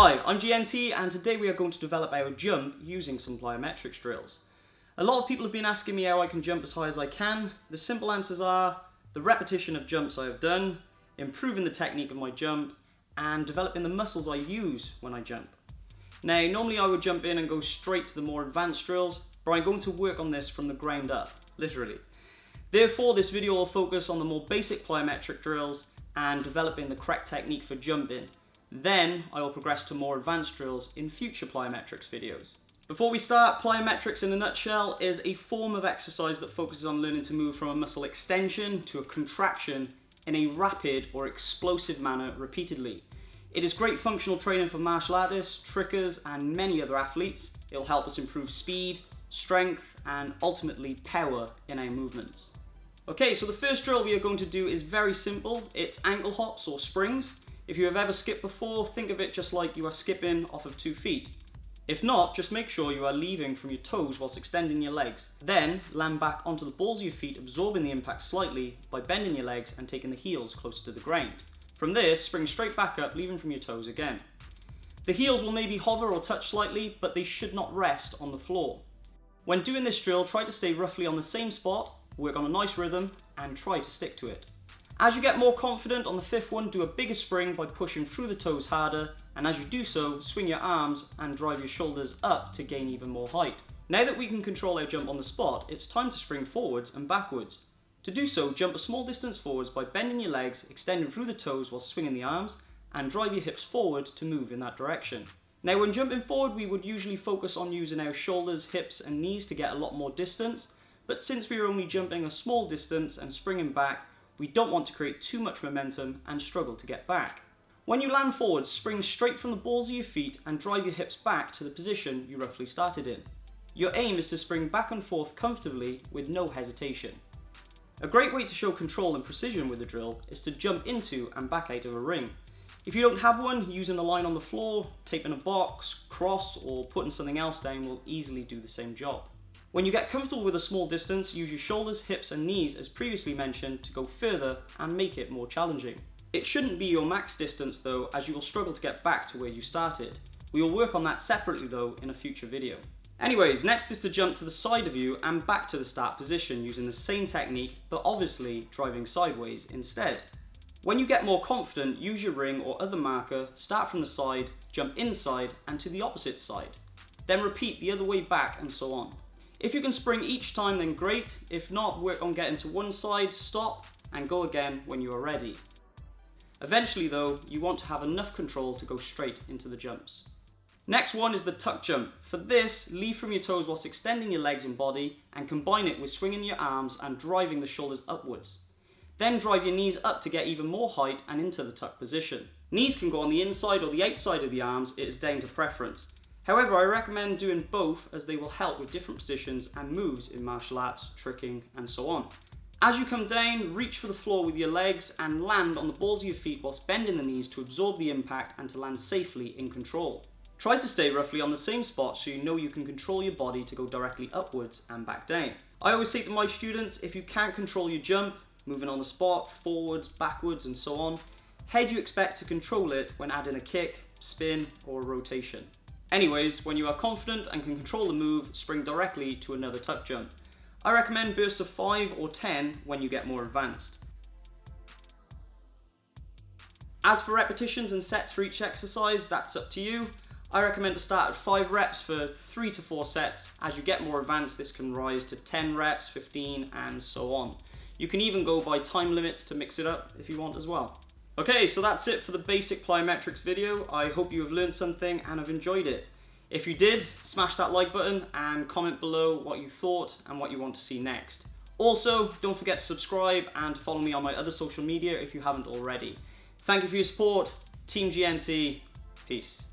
Hi, I'm GNT and today we are going to develop our jump using some plyometrics drills. A lot of people have been asking me how I can jump as high as I can. The simple answers are the repetition of jumps I have done, improving the technique of my jump, and developing the muscles I use when I jump. Now, normally I would jump in and go straight to the more advanced drills, but I'm going to work on this from the ground up, literally. Therefore, this video will focus on the more basic plyometric drills and developing the correct technique for jumping. Then I will progress to more advanced drills in future plyometrics videos. Before we start, plyometrics in a nutshell is a form of exercise that focuses on learning to move from a muscle extension to a contraction in a rapid or explosive manner repeatedly. It is great functional training for martial artists, trickers, and many other athletes. It will help us improve speed, strength, and ultimately power in our movements. Okay, so the first drill we are going to do is very simple. It's ankle hops or springs. If you have ever skipped before, think of it just like you are skipping off of 2 feet. If not, just make sure you are leaving from your toes whilst extending your legs. Then land back onto the balls of your feet, absorbing the impact slightly by bending your legs and taking the heels close to the ground. From this, spring straight back up, leaving from your toes again. The heels will maybe hover or touch slightly, but they should not rest on the floor. When doing this drill, try to stay roughly on the same spot, work on a nice rhythm, and try to stick to it. As you get more confident on the 5th one, do a bigger spring by pushing through the toes harder, and as you do so, swing your arms and drive your shoulders up to gain even more height. Now that we can control our jump on the spot, it's time to spring forwards and backwards. To do so, jump a small distance forwards by bending your legs, extending through the toes while swinging the arms, and drive your hips forward to move in that direction. Now when jumping forward, we would usually focus on using our shoulders, hips and knees to get a lot more distance, but since we are only jumping a small distance and springing back, we don't want to create too much momentum and struggle to get back. When you land forward, spring straight from the balls of your feet and drive your hips back to the position you roughly started in. Your aim is to spring back and forth comfortably with no hesitation. A great way to show control and precision with the drill is to jump into and back out of a ring. If you don't have one, using the line on the floor, taping a box, cross, or putting something else down will easily do the same job. When you get comfortable with a small distance, use your shoulders, hips and knees as previously mentioned to go further and make it more challenging. It shouldn't be your max distance though, as you will struggle to get back to where you started. We will work on that separately though in a future video. Anyways, next is to jump to the side of you and back to the start position using the same technique, but obviously driving sideways instead. When you get more confident, use your ring or other marker, start from the side, jump inside and to the opposite side. Then repeat the other way back and so on. If you can spring each time, then great. If not, work on getting to one side, stop, and go again when you are ready. Eventually though, you want to have enough control to go straight into the jumps. Next one is the tuck jump. For this, leave from your toes whilst extending your legs and body, and combine it with swinging your arms and driving the shoulders upwards. Then drive your knees up to get even more height and into the tuck position. Knees can go on the inside or the outside of the arms, it is down to preference. However, I recommend doing both as they will help with different positions and moves in martial arts, tricking, and so on. As you come down, reach for the floor with your legs and land on the balls of your feet whilst bending the knees to absorb the impact and to land safely in control. Try to stay roughly on the same spot so you know you can control your body to go directly upwards and back down. I always say to my students, if you can't control your jump, moving on the spot, forwards, backwards, and so on, how do you expect to control it when adding a kick, spin, or a rotation? Anyways, when you are confident and can control the move, spring directly to another tuck jump. I recommend bursts of 5 or 10 when you get more advanced. As for repetitions and sets for each exercise, that's up to you. I recommend to start at 5 reps for 3 to 4 sets. As you get more advanced, this can rise to 10 reps, 15, and so on. You can even go by time limits to mix it up if you want as well. Okay, so that's it for the basic plyometrics video. I hope you have learned something and have enjoyed it. If you did, smash that like button and comment below what you thought and what you want to see next. Also, don't forget to subscribe and follow me on my other social media if you haven't already. Thank you for your support. Team GNT, peace.